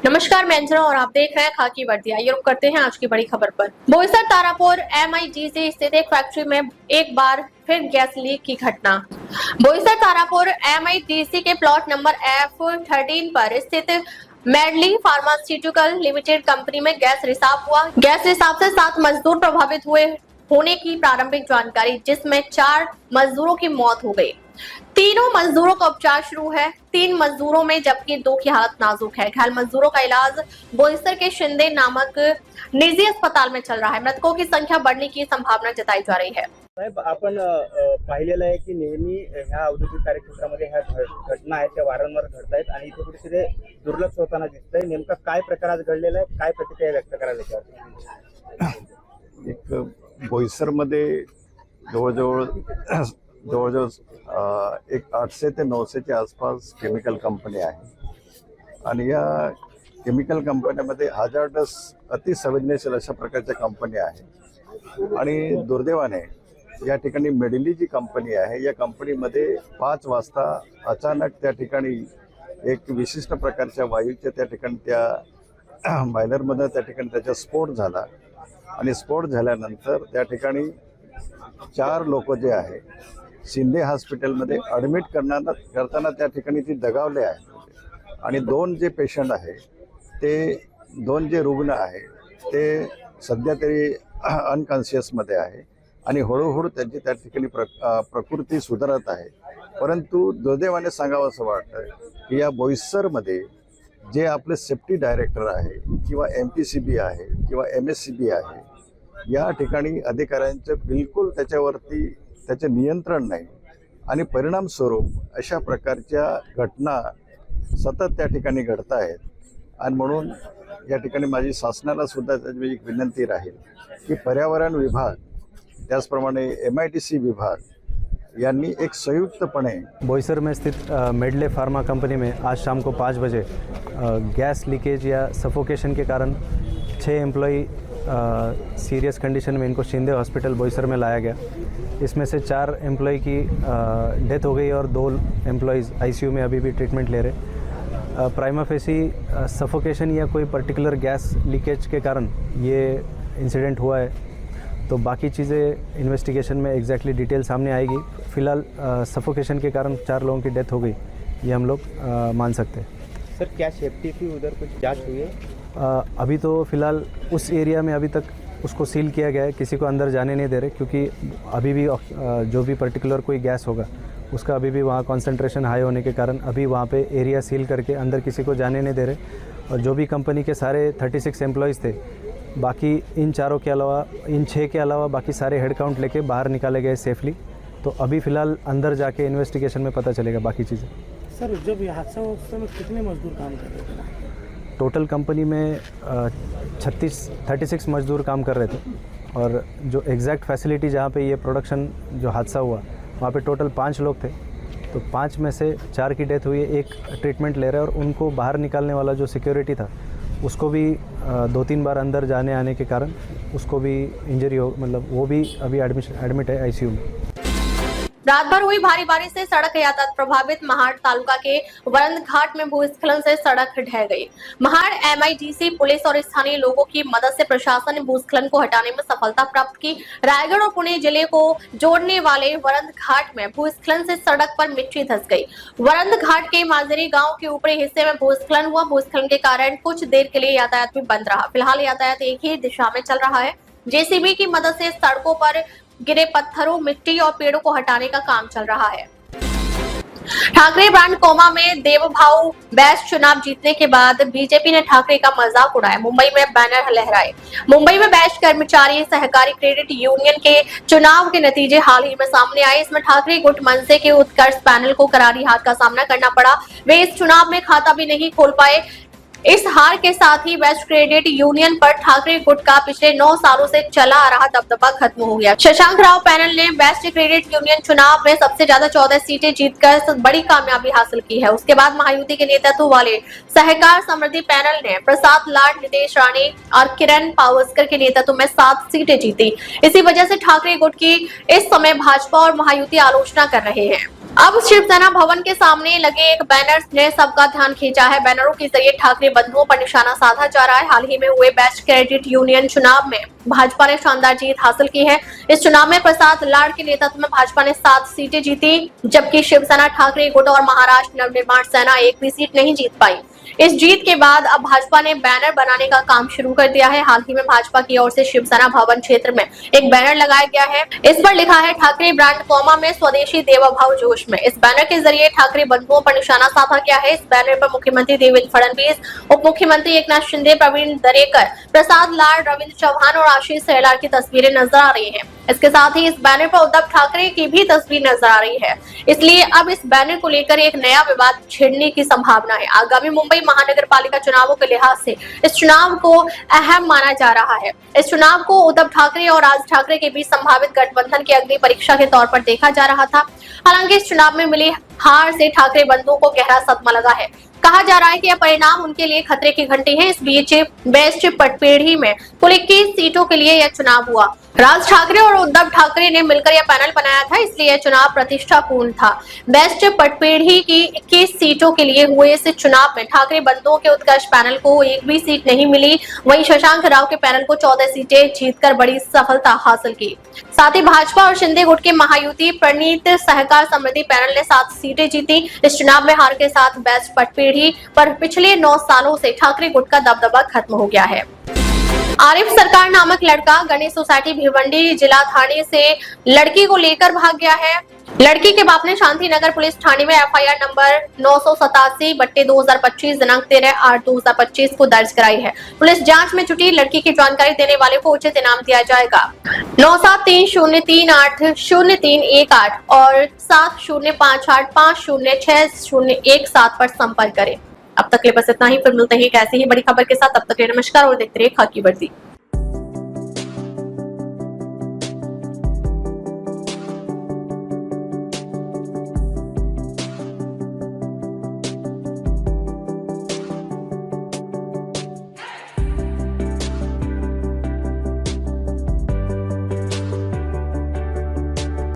नमस्कार, मैं अंजना और आप देख रहे हैं खाकी वर्दी। आइए रुक करते हैं आज की बड़ी खबर पर। बोईसर तारापुर MIDC स्थित एक फैक्ट्री में एक बार फिर गैस लीक की घटना। बोईसर तारापुर MIDC के प्लॉट नंबर F13 पर स्थित मेडली फार्मास्यूटिकल लिमिटेड कंपनी में गैस रिसाव हुआ। गैस रिसाव से 7 मजदूर प्रभावित हुए होने की प्रारंभिक जानकारी, जिसमें 4 मजदूरों की मौत हो गई। तीनों मजदूरों का उपचार शुरू है। 3 मजदूरों में जबकि 2 की हालत नाजुक है। घायल मजदूरों का इलाज बोईसर के शिंदे नामक निजी अस्पताल में चल रहा है। मृतकों की संख्या बढ़ने की संभावना जताई जा रही है। साहेब, आपण पाहिलेलं आहे की नेहमी ह्या औद्योगिक कार्यक्षेत्रामध्ये ह्या घटना आहेत त्या वारंवार घडत आहेत आणि इथे कुठेतरी दुर्लक्ष होताना दिसतंय। नेमका काय प्रकार आज घडलेला आहे, काय प्रतिक्रिया व्यक्त करायला त्यावर? एक बोईसरमध्ये जवळजवळ एक 800 ते 900च्या आसपास केमिकल कंपनी आहे आणि या केमिकल कंपन्यामध्ये हजार्डस अतिसंवेदनशील अशा प्रकारच्या कंपनी आहे आणि दुर्दैवाने या ठिकाणी मेडिली जी कंपनी आहे या कंपनीमध्ये 5 वाजता अचानक त्या ठिकाणी एक विशिष्ट प्रकारच्या वायूच्या त्या ठिकाणी त्या बायलरमध्ये त्या ठिकाणी त्याचा स्फोट झाला आणि स्फोट झाल्यानंतर त्या ठिकाणी 4 लोक जे आहे शिंदे हॉस्पिटलमध्ये ॲडमिट करताना त्या ठिकाणी ती दगावले आहे आणि 2 जे पेशंट आहे ते 2 जे रुग्ण आहे ते सध्या तरी अनकॉन्शियसमध्ये आहे आणि हळूहळू त्यांची त्या ठिकाणी प्रकृती सुधारत आहे। परंतु दुर्दैवाने सांगावं असं वाटतं की या बोईसरमध्ये जे आपले सेफ्टी डायरेक्टर आहे किंवा MPCB आहे किंवा MSCB आहे या ठिकाणी अधिकाऱ्यांचं बिलकुल त्याच्यावरती त्याचे नियंत्रण नाही आणि परिणामस्वरूप अशा प्रकारच्या घटना सतत त्या ठिकाणी घडत आहेत आणि म्हणून या ठिकाणी माझी शासनाला सुद्धा त्याची एक विनंती राहील की पर्यावरण विभाग त्याचप्रमाणे MIDC विभाग यांनी एक संयुक्तपणे बोईसर में स्थित मेडले फार्मा कंपनी में आज शाम को 5 बजे गैस लीकेज या सफोकेशन के कारण 6 एम्प्लॉई सीरियस कंडीशन में इनको शिंदे हॉस्पिटल बोईसर में लाया गया। इसमें से 4 एम्प्लॉई की डेथ हो गई और 2 एम्प्लॉयज़ ICU में अभी भी ट्रीटमेंट ले रहे। प्राइमा फेसी सफोकेशन या कोई पर्टिकुलर गैस लीकेज के कारण ये इंसिडेंट हुआ है, तो बाकी चीज़ें इन्वेस्टिगेशन में एग्जैक्टली डिटेल सामने आएगी। फ़िलहाल सफोकेशन के कारण 4 लोगों की डेथ हो गई, ये हम लोग मान सकते हैं। सर, क्या सेफ्टी की उधर कुछ जांच हुई है? अभी तो फ़िलहाल उस एरिया में अभी तक उसको सील किया गया है, किसी को अंदर जाने नहीं दे रहे, क्योंकि अभी भी जो भी पर्टिकुलर कोई गैस होगा उसका अभी भी वहाँ कॉन्सेंट्रेशन हाई होने के कारण अभी वहाँ पे एरिया सील करके अंदर किसी को जाने नहीं दे रहे। और जो भी कंपनी के सारे 36 एम्प्लॉयज़ थे, बाकी इन 4 के अलावा, इन 6 के अलावा बाकी सारे हेड काउंट लेके बाहर निकाले गए सेफली। तो अभी फ़िलहाल अंदर जाके इन्वेस्टिगेशन में पता चलेगा बाकी चीज़ें। सर, जब ये हादसा हुआ उस समय कितने मजदूर काम कर रहे थे? टोटल कंपनी में 36 मजदूर काम कर रहे थे और जो एग्जैक्ट फैसिलिटी जहाँ पे ये प्रोडक्शन जो हादसा हुआ वहाँ पे टोटल 5 लोग थे, तो 5 में से 4 की डेथ हुई है, 1 ट्रीटमेंट ले रहे हैं और उनको बाहर निकालने वाला जो सिक्योरिटी था उसको भी 2-3 बार अंदर जाने आने के कारण उसको भी इंजरी हो, मतलब वो भी अभी एडमिट है ICU में। रात भर हुई भारी बारिश से सड़क यातायात प्रभावित। महाड़ तालुका के वरंद घाट में भूस्खलन से सड़क ढह गई। महाड़ MIDC पुलिस और स्थानीय लोगों की मदद से प्रशासन ने भूस्खलन को हटाने में सफलता प्राप्त की। रायगढ़ और पुणे जिले को जोड़ने वाले वरंद घाट में भूस्खलन से सड़क पर मिट्टी धंस गई। वरंद घाट के माजरी गांव के ऊपरी हिस्से में भूस्खलन हुआ। भूस्खलन के कारण कुछ देर के लिए यातायात भी बंद रहा। फिलहाल यातायात एक ही दिशा में चल रहा है। JCB की मदद से सड़कों पर गिरे पत्थरों, मिट्टी और पेड़ों को हटाने का काम चल रहा है। ठाकरे ब्रांड कोमा में देवभाव बेस्ट चुनाव जीतने के बाद बीजेपी ने ठाकरे का मजाक उड़ाया। मुंबई में बैनर लहराए। मुंबई में बेस्ट कर्मचारी सहकारी क्रेडिट यूनियन के चुनाव के नतीजे हाल ही में सामने आए। इसमें ठाकरे गुट मनसे के उत्कर्ष पैनल को करारी हार का सामना करना पड़ा। वे इस चुनाव में खाता भी नहीं खोल पाए। इस हार के साथ ही बेस्ट क्रेडिट यूनियन पर ठाकरे गुट का पिछले 9 सालों से चला आ रहा दबदबा खत्म हो गया। शशांक राव पैनल ने बेस्ट क्रेडिट यूनियन चुनाव में सबसे ज्यादा 14 सीटें जीतकर बड़ी कामयाबी हासिल की है। उसके बाद महायुति के नेतृत्व वाले सहकार समृद्धि पैनल ने प्रसाद लाड, नितेश राणे और किरण पावस्कर के नेतृत्व में 7 सीटें जीती। इसी वजह से ठाकरे गुट की इस समय भाजपा और महायुति आलोचना कर रहे हैं। अब शिवसेना भवन के सामने लगे एक बैनर ने सबका ध्यान खींचा है। बैनरों के जरिए ठाकरे बंधुओं पर निशाना साधा जा रहा है। हाल ही में हुए बेस्ट क्रेडिट यूनियन चुनाव में भाजपा ने शानदार जीत हासिल की है। इस चुनाव में प्रसाद लाड के नेतृत्व में भाजपा ने 7 सीटें जीती, जबकि शिवसेना ठाकरे गुट और महाराष्ट्र नवनिर्माण सेना एक भी सीट नहीं जीत पाई। इस जीत के बाद अब भाजपा ने बैनर बनाने का काम शुरू कर दिया है। हाल ही में भाजपा की ओर से शिवसेना भवन क्षेत्र में एक बैनर लगाया गया है। इस पर लिखा है ठाकरे ब्रांड कौमा में स्वदेशी देवभाव जोश में। इस बैनर के जरिए ठाकरे बंधुओं पर निशाना साधा गया है। इस बैनर पर मुख्यमंत्री देवेंद्र फडणवीस, उप मुख्यमंत्री एकनाथ शिंदे, प्रवीण दरेकर, प्रसाद लाड, रविंद्र चौहान और आशीष सहलार की तस्वीरें नजर आ रही है। इसके साथ ही इस बैनर पर उद्धव ठाकरे की भी तस्वीर नजर आ रही है। इसलिए अब इस बैनर को लेकर एक नया विवाद छिड़ने की संभावना है। आगामी मुंबई महानगर पालिका चुनावों के लिहाज से इस चुनाव को अहम माना जा रहा है। इस चुनाव को उद्धव ठाकरे और राज ठाकरे के बीच संभावित गठबंधन की अग्नि परीक्षा के तौर पर देखा जा रहा था। हालांकि इस चुनाव में मिली हार से ठाकरे बंधुओं को गहरा सदमा लगा है। कहा जा रहा है कि यह परिणाम उनके लिए खतरे की घंटी है। इस बीच बेस्ट पटपेढ़ी में कुल 21 सीटों के लिए यह चुनाव हुआ। राज ठाकरे और उद्धव ठाकरे ने मिलकर यह पैनल बनाया था, इसलिए यह चुनाव प्रतिष्ठापूर्ण था। बेस्ट पटपेढ़ी की 21 सीटों के लिए हुए इस चुनाव में ठाकरे बंधुओं के उत्कर्ष पैनल को एक भी सीट नहीं मिली। वहीं शशांक राव के पैनल को 14 सीटें जीतकर बड़ी सफलता हासिल की। साथ ही भाजपा और शिंदे गुट के महायुति प्रणीत सहकार समृद्धि पैनल ने 7 सीटें जीती। इस चुनाव में हार के साथ बेस्ट पटपेढ़ी पर पिछले 9 सालों से ठाकरे गुट का दबदबा खत्म हो गया है। आरिफ सरकार नामक लड़का गणेश सोसाइटी भिवंडी जिला थाने से लड़की को लेकर भाग गया है। लड़की के बाप ने शांति नगर पुलिस थाने में एफआईआर नंबर 987/2025 दिनांक 13/8/2025 को दर्ज कराई है। पुलिस जांच में जुटी। लड़की की जानकारी देने वाले को उचित इनाम दिया जाएगा। 9730380318 और 7058506017 पर संपर्क करें। अब तक के लिए बस इतना ही। फिर मिलते हैं एक ऐसी ही बड़ी खबर के साथ। तब तक के लिए नमस्कार और देखते रहिए खाकी वर्दी।